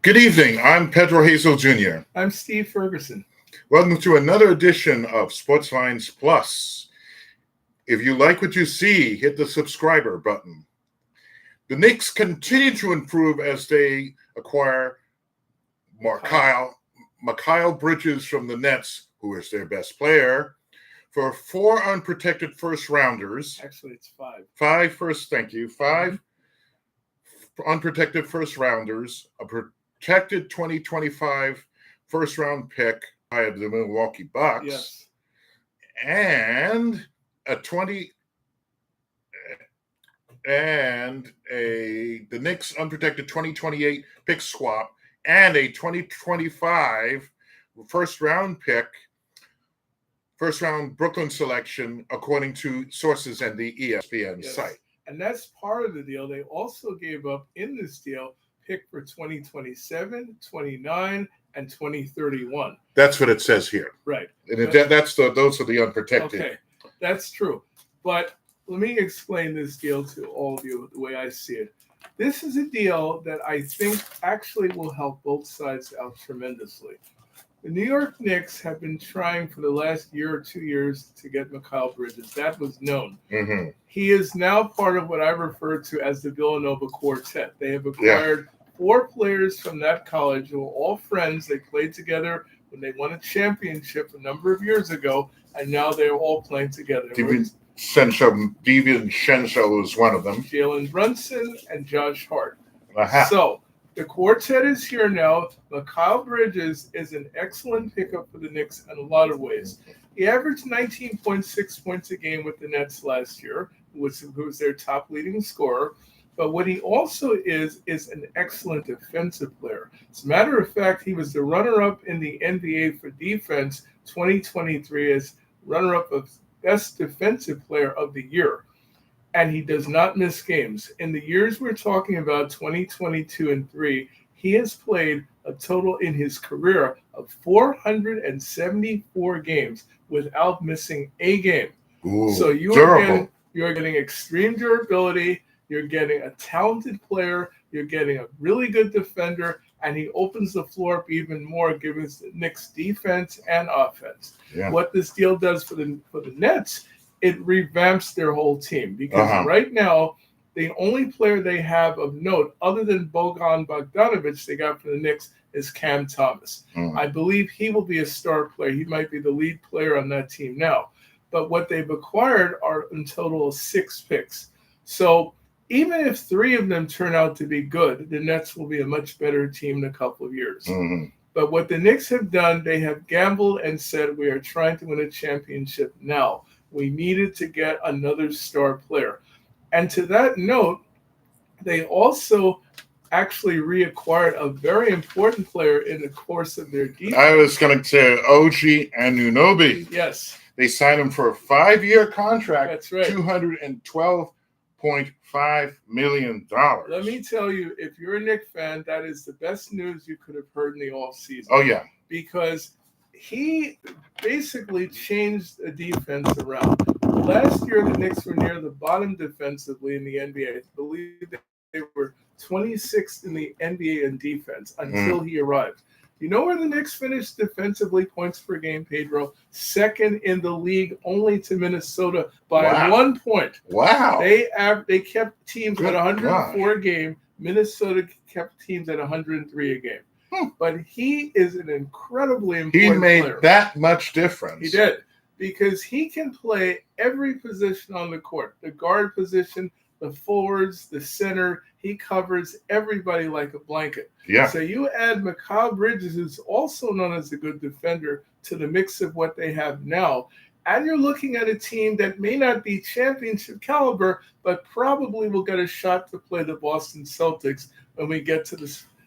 Good evening. I'm Pedro Hazel Jr. I'm Steve Ferguson. Welcome to another edition of Sportslines Plus. If you like what you see, hit the subscriber button. The Knicks continue to improve as they acquire Mikhail Bridges from the Nets, who is their best player, for 4 unprotected first-rounders. Actually, it's 5. 5 unprotected first-rounders, a protected 2025 first-round pick by the Milwaukee Bucks, Yes, and the Knicks unprotected 2028 pick swap and a 2025 first-round Brooklyn selection, according to sources and the ESPN site. And that's part of the deal. They also gave up in this deal pick for 2027, 29, and 2031. That's what it says here. Right. And those are the unprotected. Okay, that's true. But let me explain this deal to all of you the way I see it. This is a deal that I think actually will help both sides out tremendously. The New York Knicks have been trying for the last year or 2 years to get Mikhail Bridges. That was known. Mm-hmm. He is now part of what I refer to as the Villanova Quartet. They have acquired 4 players from that college who are all friends. They played together when they won a championship a number of years ago, and now they're all playing together. DiVincenzo is one of them. Jalen Brunson and Josh Hart. Uh-huh. So the quartet is here now. Mikhail Bridges is an excellent pickup for the Knicks in a lot of ways. He averaged 19.6 points a game with the Nets last year, who was their top leading scorer. But what he also is an excellent defensive player. As a matter of fact, he was the runner-up in the NBA for defense 2023 as runner-up of Best Defensive Player of the Year. And he does not miss games. In the years we're talking about, 2022 and 3, he has played a total in his career of 474 games without missing a game. Ooh, so you are getting extreme durability. You're getting a talented player. You're getting a really good defender, and he opens the floor up even more, giving the Knicks defense and offense. Yeah. What this deal does for the Nets, it revamps their whole team because right now the only player they have of note, other than Bojan Bogdanovic, they got for the Knicks is Cam Thomas. I believe he will be a star player. He might be the lead player on that team now. But what they've acquired are in total 6 picks. So even if 3 of them turn out to be good, the Nets will be a much better team in a couple of years. Mm-hmm. But what the Knicks have done, they have gambled and said, we are trying to win a championship now. We needed to get another star player. And to that note, they also actually reacquired a very important player in the course of their defense. I was going to say OG Anunoby. Yes. They signed him for a 5-year contract. That's right. $212.5 million. Let me tell you, if you're a Knicks fan, that is the best news you could have heard in the offseason. Oh, yeah. Because he basically changed the defense around. Last year, the Knicks were near the bottom defensively in the NBA. I believe they were 26th in the NBA in defense until he arrived. You know where the Knicks finished defensively, points per game, Pedro? 2nd in the league, only to Minnesota by 1 point. Wow. They kept teams at 104 a game. Minnesota kept teams at 103 a game. But he is an incredibly important player. He made that much difference. He did. Because he can play every position on the court. The guard position, the forwards, the center. He covers everybody like a blanket. Yeah. So you add Mikhail Bridges, who's also known as a good defender, to the mix of what they have now. And you're looking at a team that may not be championship caliber, but probably will get a shot to play the Boston Celtics when we get to the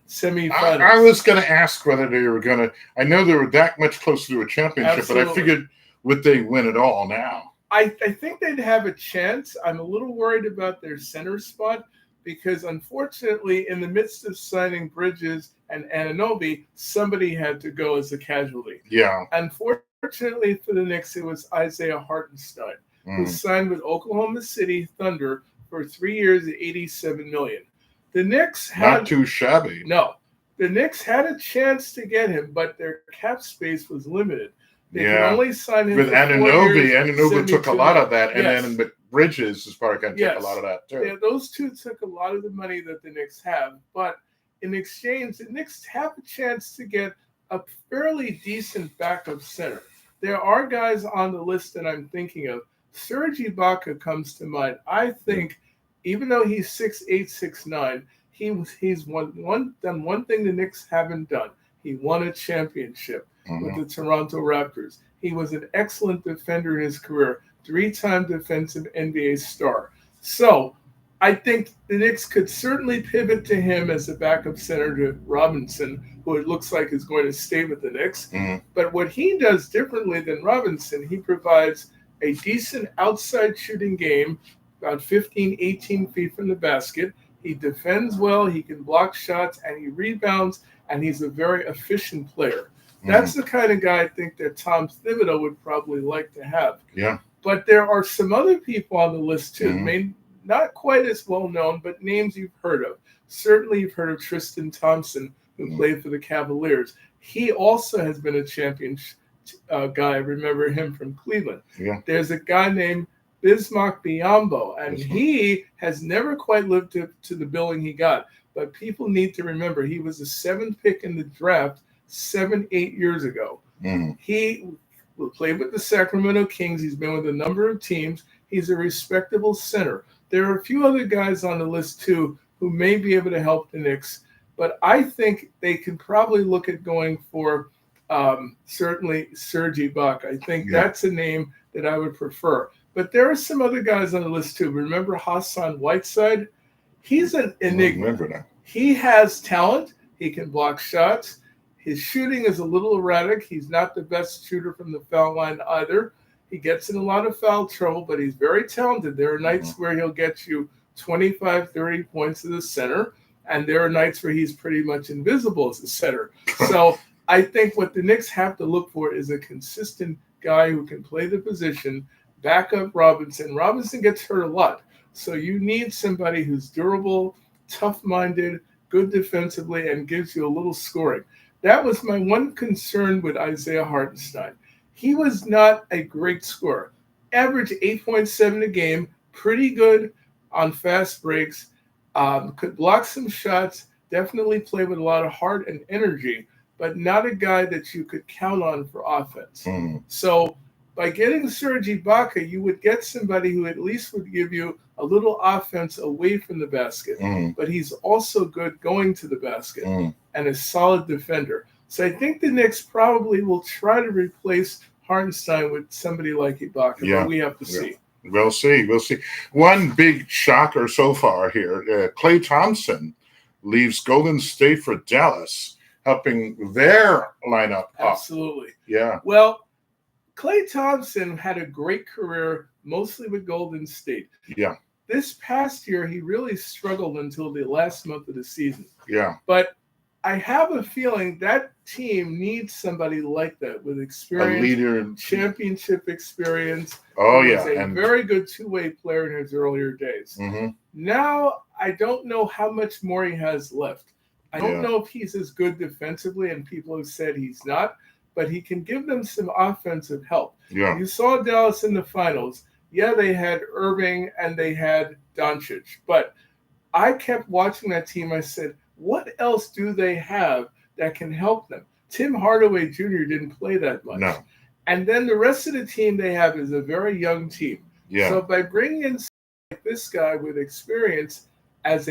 semifinals. I was going to ask whether they were going to. I know they were that much closer to a championship, Absolutely. But I figured would they win it all now? I think they'd have a chance. I'm a little worried about their center spot because, unfortunately, in the midst of signing Bridges and Anunoby, somebody had to go as a casualty. Yeah. Unfortunately for the Knicks, it was Isaiah Hartenstein, who signed with Oklahoma City Thunder for 3 years at $87 million. The Knicks had not too shabby. No. The Knicks had a chance to get him, but their cap space was limited. They could Yeah. only sign him With for 4 Anunoby, years, Anunoby took a 72 lot of million. that, and Yes. then with Bridges is probably going to take a Yes. lot of that too. Yeah, those two took a lot of the money that the Knicks have, but in exchange, the Knicks have a chance to get a fairly decent backup center. There are guys on the list that I'm thinking of. Serge Ibaka comes to mind. I think, even though he's 6'8", 6'9", he's done one thing the Knicks haven't done. He won a championship with the Toronto Raptors. He was an excellent defender in his career, 3-time defensive NBA star. So I think the Knicks could certainly pivot to him as a backup center to Robinson, who it looks like is going to stay with the Knicks. But what he does differently than Robinson, he provides a decent outside shooting game, about 15, 18 feet from the basket. He defends well, he can block shots, and he rebounds, and he's a very efficient player. That's the kind of guy I think that Tom Thibodeau would probably like to have. Yeah. But there are some other people on the list too, not quite as well known, but names you've heard of. Certainly you've heard of Tristan Thompson, who played for the Cavaliers. He also has been a champion guy. I remember him from Cleveland. Yeah. There's a guy named Bismack Biyombo, and he has never quite lived up to the billing he got. But people need to remember he was the 7th pick in the draft 7-8 years ago. He played with the Sacramento Kings. He's been with a number of teams. He's a respectable center. There are a few other guys on the list too who may be able to help the Knicks, but I think they can probably look at going for certainly Serge Ibaka. I think that's a name that I would prefer. But there are some other guys on the list too. Remember Hassan Whiteside? He's an enigma. Remember that. He has talent. He can block shots. His shooting is a little erratic. He's not the best shooter from the foul line either. He gets in a lot of foul trouble, but he's very talented. There are nights where he'll get you 25, 30 points as a center, and there are nights where he's pretty much invisible as a center. So I think what the Knicks have to look for is a consistent guy who can play the position, back up Robinson. Robinson gets hurt a lot, so you need somebody who's durable, tough-minded, good defensively, and gives you a little scoring. That was my one concern with Isaiah Hartenstein. He was not a great scorer. Average 8.7 a game, pretty good on fast breaks, could block some shots, definitely play with a lot of heart and energy, but not a guy that you could count on for offense. So by getting Serge Ibaka, you would get somebody who at least would give you a little offense away from the basket, but he's also good going to the basket and a solid defender. So I think the Knicks probably will try to replace Hartenstein with somebody like Ibaka, but we have to see. We'll see. We'll see. One big shocker so far here, Klay Thompson leaves Golden State for Dallas, helping their lineup up. Absolutely. Yeah. Well, Klay Thompson had a great career, mostly with Golden State. Yeah. This past year, he really struggled until the last month of the season. Yeah. But I have a feeling that team needs somebody like that with experience, a leader, championship experience. Oh, He yeah. was a very good two-way player in his earlier days. Now, I don't know how much more he has left. I don't know if he's as good defensively, and people have said he's not, but he can give them some offensive help. Yeah. You saw Dallas in the finals. Yeah, they had Irving and they had Doncic, but I kept watching that team. I said, what else do they have that can help them? Tim Hardaway Jr. didn't play that much. No. And then the rest of the team they have is a very young team. Yeah. So by bringing in this guy with experience as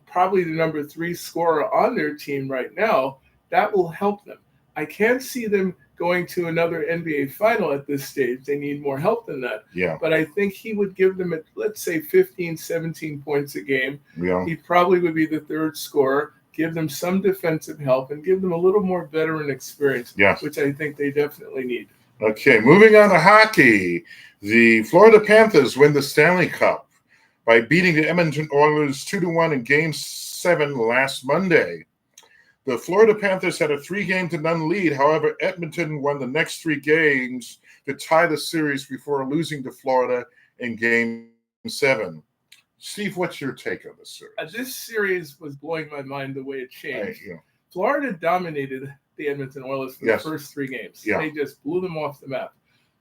probably the number 3 scorer on their team right now, that will help them. I can't see them going to another NBA final at this stage. They need more help than that. Yeah. But I think he would give them, let's say, 15, 17 points a game. Yeah. He probably would be the 3rd scorer, give them some defensive help, and give them a little more veteran experience, which I think they definitely need. Okay, moving on to hockey. The Florida Panthers win the Stanley Cup by beating the Edmonton Oilers 2-1 in Game 7 last Monday. The Florida Panthers had a 3-0 lead. However, Edmonton won the next 3 games to tie the series before losing to Florida in Game 7. Steve, what's your take on this series? This series was blowing my mind the way it changed. Florida dominated the Edmonton Oilers for the first 3 games. Yeah. They just blew them off the map.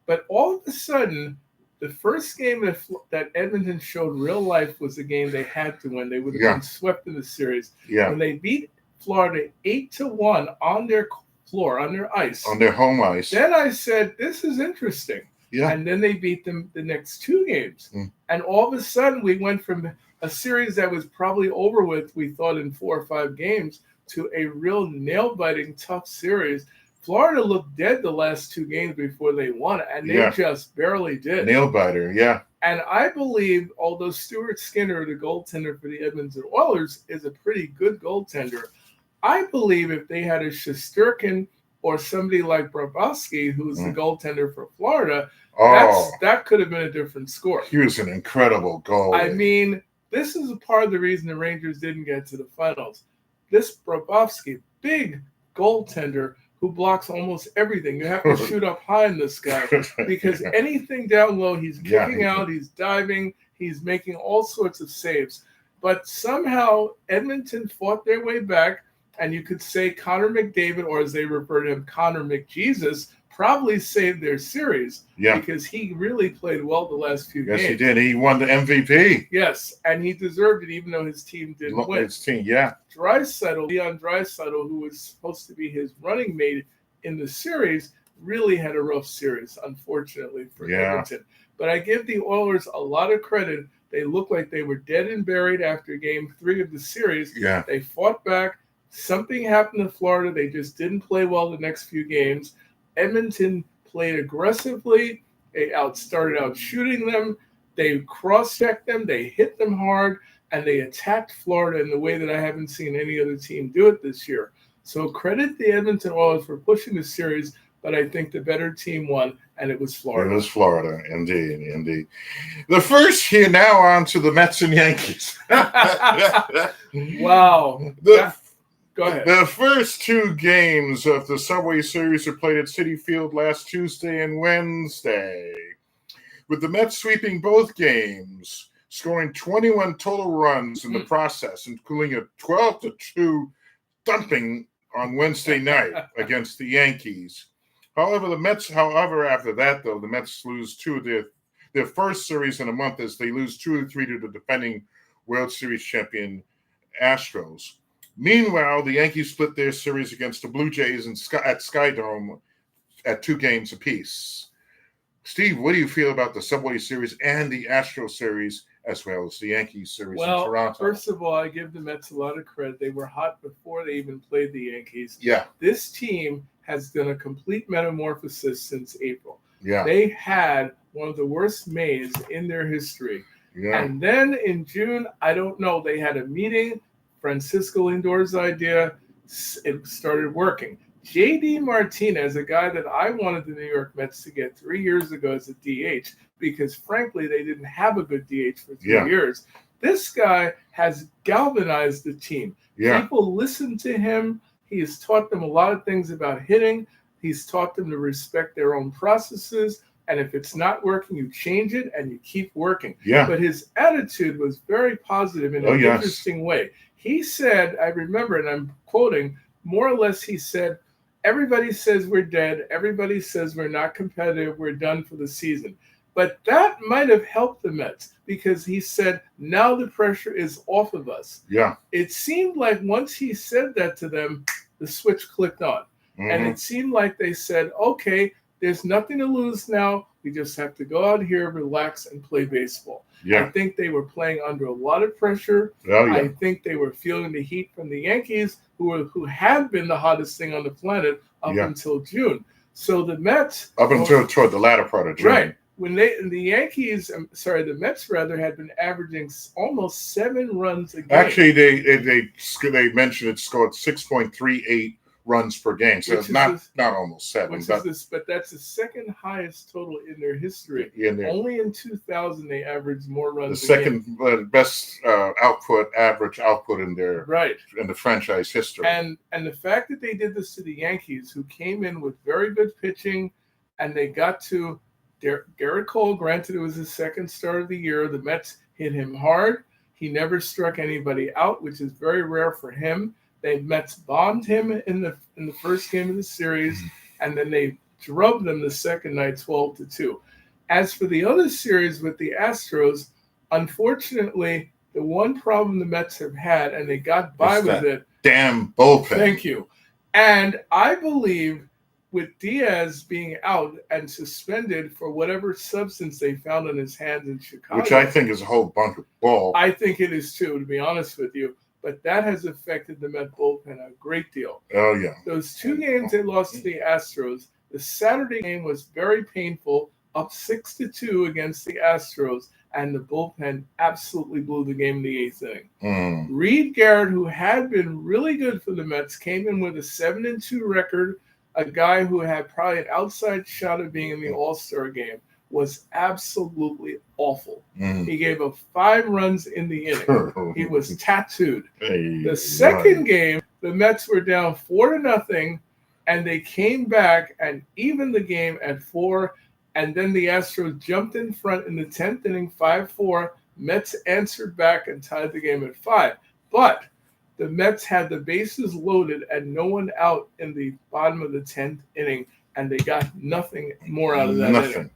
But all of a sudden, the first game that Edmonton showed real life was the game they had to win. They would have been swept in the series. Yeah. When they beat Florida 8-1 on their floor, on their ice. On their home ice. Then I said, this is interesting. Yeah. And then they beat them the next 2 games. And all of a sudden, we went from a series that was probably over with, we thought, in 4 or 5 games, to a real nail-biting, tough series. Florida looked dead the last 2 games before they won, and they just barely did. Nail-biter, yeah. And I believe, although Stuart Skinner, the goaltender for the Edmonton Oilers, is a pretty good goaltender, I believe if they had a Shesterkin or somebody like Bobrovsky, who's the goaltender for Florida, that could have been a different score. He was an incredible goal. I mean, this is a part of the reason the Rangers didn't get to the finals. This Bobrovsky, big goaltender who blocks almost everything. You have to shoot up high in this guy because anything down low, he's kicking out, he's diving, he's making all sorts of saves. But somehow Edmonton fought their way back, and you could say Connor McDavid, or as they refer to him, Connor McJesus, probably saved their series because he really played well the last few games. Yes, he did. He won the MVP. Yes, and he deserved it even though his team didn't win. His team, Leon Draisaitl, who was supposed to be his running mate in the series, really had a rough series, unfortunately, for Edmonton. But I give the Oilers a lot of credit. They looked like they were dead and buried after Game 3 of the series. Yeah. They fought back. Something happened in Florida. They just didn't play well the next few games. Edmonton played aggressively. They started out shooting them. They cross-checked them. They hit them hard. And they attacked Florida in the way that I haven't seen any other team do it this year. So credit the Edmonton Oilers for pushing the series, but I think the better team won, and it was Florida. It was Florida, indeed. The first here, now on to the Mets and Yankees. Wow. Go ahead. The first 2 games of the Subway Series were played at Citi Field last Tuesday and Wednesday, with the Mets sweeping both games, scoring 21 total runs in the process, including a 12-2 thumping on Wednesday night against the Yankees. However, after that, though, the Mets lose 2 of their first series in a month as they lose 2-3 to the defending World Series champion Astros. Meanwhile, the Yankees split their series against the Blue Jays at Skydome at 2 games apiece. Steve, what do you feel about the Subway Series and the Astro Series, as well as the Yankees series in Toronto? First of all, I give the Mets a lot of credit. They were hot before they even played the Yankees. Yeah. This team has done a complete metamorphosis since April. Yeah. They had one of the worst Mays in their history. Yeah. And then in June, I don't know, they had a meeting. Francisco Lindor's idea, it started working. J.D. Martinez, a guy that I wanted the New York Mets to get 3 years ago as a DH, because frankly, they didn't have a good DH for 3 years. This guy has galvanized the team. Yeah. People listen to him. He has taught them a lot of things about hitting. He's taught them to respect their own processes. And if it's not working, you change it and you keep working. Yeah. But his attitude was very positive in an interesting way. He said, I remember, and I'm quoting, more or less he said, everybody says we're dead. Everybody says we're not competitive. We're done for the season. But that might have helped the Mets because he said, now the pressure is off of us. Yeah. It seemed like once he said that to them, the switch clicked on. Mm-hmm. And it seemed like they said, okay, there's nothing to lose now. We just have to go out here, relax, and play baseball. Yeah. I think they were playing under a lot of pressure. Oh, yeah. I think they were feeling the heat from the Yankees, who had been the hottest thing on the planet up until June. So the Mets, up until toward the latter part of June, right? When the Mets had been averaging almost 7 runs a game. Actually, they mentioned it scored 6.38 runs per game, so it's not almost 7. But that's the second highest total in their history. Only in 2000 they averaged more runs. The second best average output in their in the franchise history. And the fact that they did this to the Yankees, who came in with very good pitching, and they got to Garrett Cole. Granted, it was his second start of the year. The Mets hit him hard. He never struck anybody out, which is very rare for him. The Mets bombed him in the first game of the series, and then they drubbed them the second night 12-2. As for the other series with the Astros, unfortunately, the one problem the Mets have had, and they got by with it. Damn bullpen. Thank you. And I believe with Diaz being out and suspended for whatever substance they found on his hands in Chicago. Which I think is a whole bunch of bull. I think it is too, to be honest with you. But that has affected the Met bullpen a great deal. Oh, yeah. Those 2 games they lost to the Astros, the Saturday game was very painful, up 6-2 against the Astros, and the bullpen absolutely blew the game in the 8th inning. Reed Garrett, who had been really good for the Mets, came in with a 7-2 record. A guy who had probably an outside shot of being in the All-Star game, was absolutely awful. He gave up 5 runs in the inning. He was tattooed. The second game, the Mets were down 4-0, and they came back and evened the game at 4. And then the Astros jumped in front in the 10th inning, 5-4. Mets answered back and tied the game at 5. But the Mets had the bases loaded and no one out in the bottom of the 10th inning, and they got nothing more out of that inning.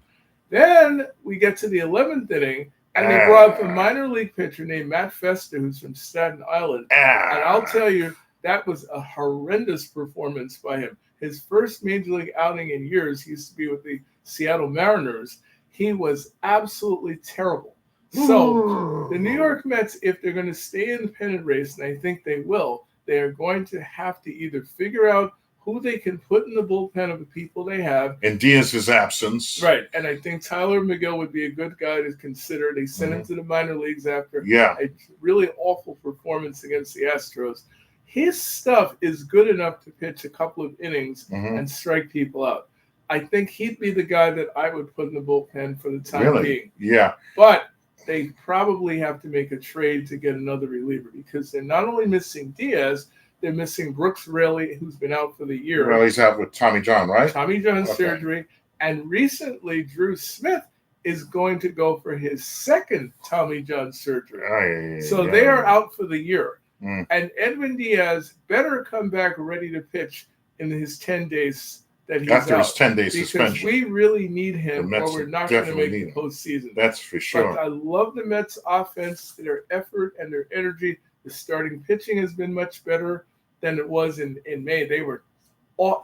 Then we get to the 11th inning, and they brought up a minor league pitcher named Matt Festa, who's from Staten Island. And I'll tell you, that was a horrendous performance by him. His first major league outing in years, he used to be with the Seattle Mariners. He was absolutely terrible. So the New York Mets, if they're going to stay in the pennant race, and I think they will, they are going to have to either figure out who they can put in the bullpen of the people they have. In Diaz's absence. Right. And I think Tyler McGill would be a good guy to consider. They sent him to the minor leagues after a really awful performance against the Astros. His stuff is good enough to pitch a couple of innings and strike people out. I think he'd be the guy that I would put in the bullpen for the time being. Yeah. But they probably have to make a trade to get another reliever because they're not only missing Diaz, they're missing Brooks Raley, who's been out for the year. Well, he's out with Tommy John, right? Tommy John surgery. And recently, Drew Smith is going to go for his second Tommy John surgery. So they are out for the year. And Edwin Diaz better come back ready to pitch in his 10 days that he's after out. His 10-day suspension. Because we really need him or we're not going to make the postseason. That's for sure. But I love the Mets offense, their effort and their energy. The starting pitching has been much better than it was in May. They were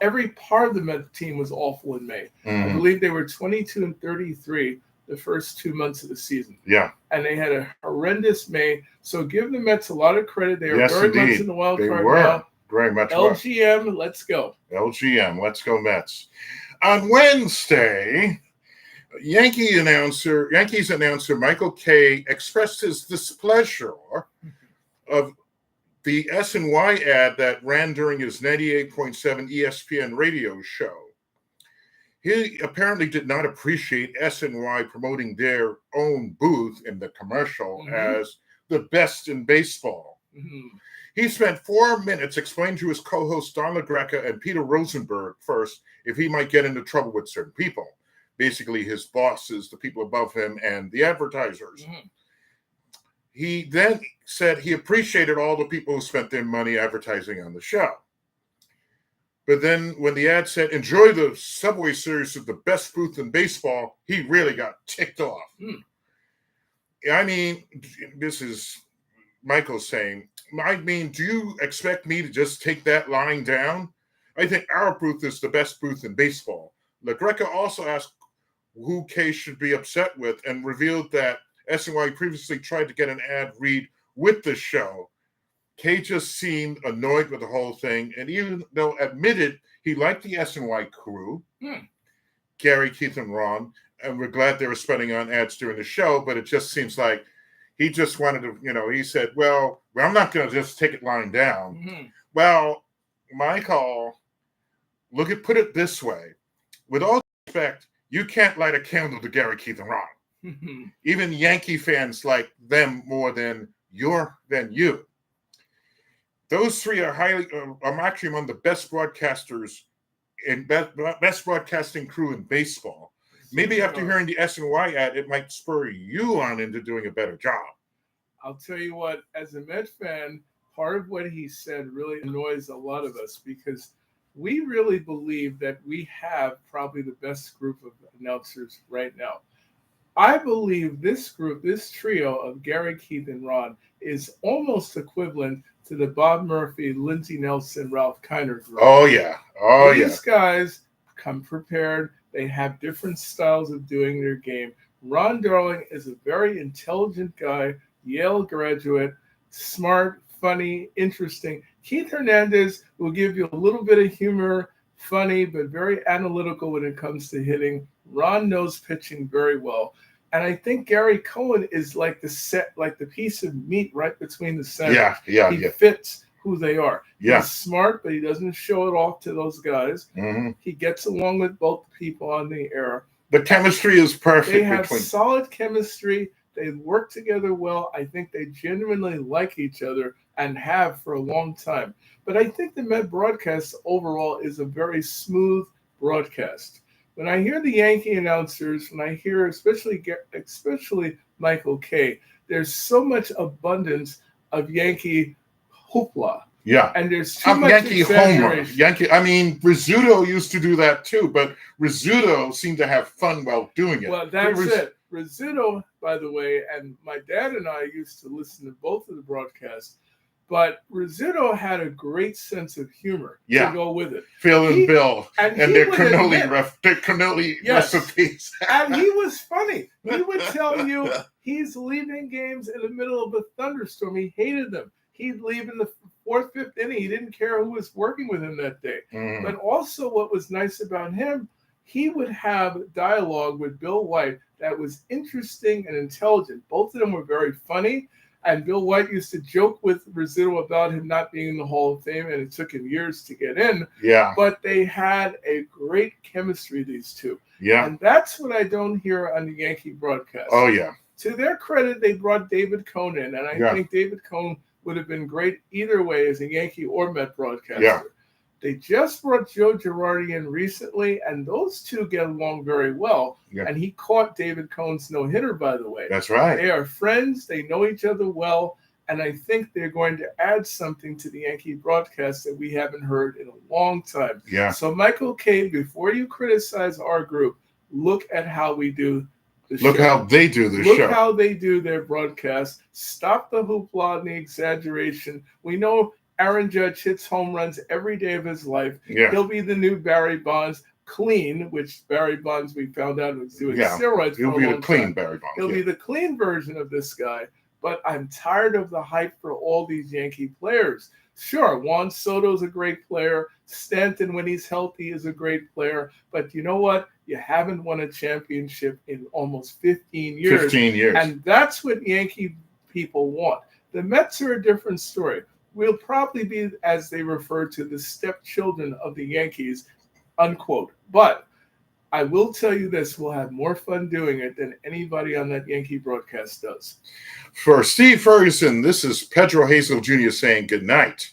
every part of the Mets team was awful in May. I believe they were 22-33 the first 2 months of the season. Yeah. And they had a horrendous May. So give the Mets a lot of credit. They are very much in the wild card now. Very much. LGM, let's go. LGM, let's go Mets. On Wednesday, Yankees announcer Michael Kay expressed his displeasure of the S&Y ad that ran during his 98.7 ESPN radio show. He apparently did not appreciate S&Y promoting their own booth in the commercial as the best in baseball. He spent 4 minutes explaining to his co-hosts Don LaGreca and Peter Rosenberg first if he might get into trouble with certain people, basically his bosses, the people above him, and the advertisers. He then said he appreciated all the people who spent their money advertising on the show. But then when the ad said, enjoy the Subway Series of the best booth in baseball, he really got ticked off. I mean, this is Michael saying, I mean, do you expect me to just take that line down? I think our booth is the best booth in baseball. LaGreca also asked who Kay should be upset with and revealed that S&Y previously tried to get an ad read with the show. Kay just seemed annoyed with the whole thing, and even though admitted he liked the S&Y crew, Gary, Keith, and Ron, and we're glad they were spending on ads during the show, but it just seems like he just wanted to, he said, well, I'm not going to just take it lying down. Well, Michael, put it this way. With all respect, you can't light a candle to Gary, Keith, and Ron. Even Yankee fans like them more than you. Those three are I'm actually among the best broadcasters and best broadcasting crew in baseball. Maybe after hearing the S&Y ad, it might spur you on into doing a better job. I'll tell you what, as a Met fan, part of what he said really annoys a lot of us because we really believe that we have probably the best group of announcers right now. I believe this group, this trio of Gary, Keith, and Ron is almost equivalent to the Bob Murphy, Lindsey Nelson, Ralph Kiner group. Oh, yeah. Oh, These guys come prepared. They have different styles of doing their game. Ron Darling is a very intelligent guy, Yale graduate, smart, funny, interesting. Keith Hernandez will give you a little bit of humor, funny, but very analytical when it comes to hitting. Ron knows pitching very well. And I think Gary Cohen is like the piece of meat right between the center. He fits who they are. He's smart, but he doesn't show it off to those guys. Mm-hmm. He gets along with both people on the air. The chemistry is perfect. They have solid chemistry. They work together well. I think they genuinely like each other and have for a long time. But I think the Met broadcast overall is a very smooth broadcast. When I hear the Yankee announcers, when I hear especially Michael Kay, there's so much abundance of Yankee hoopla. Yeah. And there's too much Yankee homer. exaggeration. I mean, Rizzuto used to do that too, but Rizzuto seemed to have fun while doing it. Well, that's it. Rizzuto, by the way, and my dad and I used to listen to both of the broadcasts, but Rizzuto had a great sense of humor to go with it. Phil and Bill and their cannoli recipes. And he was funny. He would tell you he's leaving games in the middle of a thunderstorm. He hated them. He'd leave in the fourth, fifth inning. He didn't care who was working with him that day. But also what was nice about him, he would have dialogue with Bill White that was interesting and intelligent. Both of them were very funny. And Bill White used to joke with Rizzuto about him not being in the Hall of Fame, and it took him years to get in. Yeah. But they had a great chemistry, these two. Yeah. And that's what I don't hear on the Yankee broadcast. Oh, yeah. To their credit, they brought David Cohn in, and I think David Cohn would have been great either way as a Yankee or Met broadcaster. Yeah. They just brought Joe Girardi in recently, and those two get along very well. Yeah. And he caught David Cohn's no-hitter, by the way. That's right. They are friends. They know each other well. And I think they're going to add something to the Yankee broadcast that we haven't heard in a long time. Yeah. So, Michael Kay, before you criticize our group, look at how we do the show. Look how they do the show. Look how they do their broadcast. Stop the hoopla and the exaggeration. We know Aaron Judge hits home runs every day of his life. Yeah. He'll be the new Barry Bonds, clean, which Barry Bonds we found out was doing steroids. He'll be the clean Barry Bonds. He'll be the clean version of this guy. But I'm tired of the hype for all these Yankee players. Sure, Juan Soto's a great player. Stanton, when he's healthy, is a great player. But you know what? You haven't won a championship in almost 15 years. 15 years. And that's what Yankee people want. The Mets are a different story. We'll probably be, as they refer to, the stepchildren of the Yankees, unquote. But I will tell you this, we'll have more fun doing it than anybody on that Yankee broadcast does. For Steve Ferguson, this is Pedro Hazel Jr. saying good night.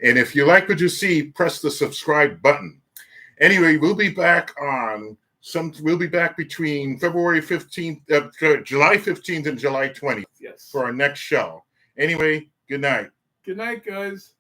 And if you like what you see, press the subscribe button. Anyway, we'll be back between February 15th, July 15th and July 20th for our next show. Anyway, good night. Good night, guys.